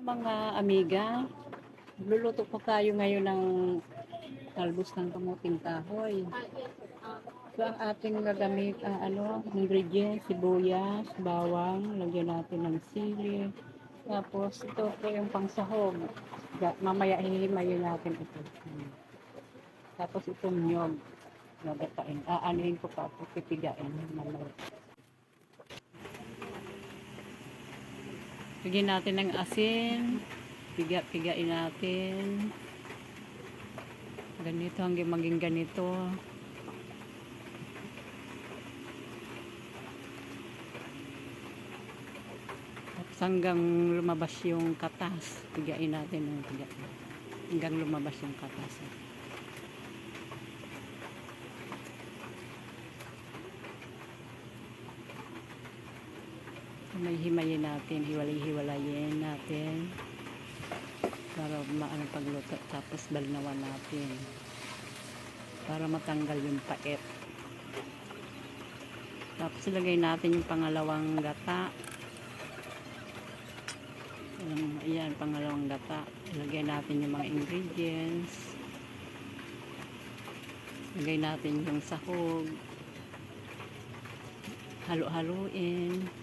Mga amiga, luluto po tayo ngayon ng talbos ng kamuting kahoy. So, ang ating nagamit, ingredients, sibuyas, bawang, lagyan natin ng sili. Tapos, ito po yung pangsahog. Mamaya hihimayin natin ito. Tapos, itong nyog. Nagatain. Aanuhin ko pa ito, pipigain. Mamaya. Lagyan natin ng asin. Piga-pigain natin. Ganito hanggang maging ganito. Tapos hanggang lumabas yung katas. Pigain natin ng pigain. Hanggang lumabas yung katas. May himayin natin, hiwalay-hiwalayin natin para maano pagluto, tapos balnawan natin para matanggal yung pait. Tapos ilagay natin yung pangalawang gata. Ayan, pangalawang gata. Ilagay natin yung mga ingredients. Ilagay natin yung sahog. Halo-haluin.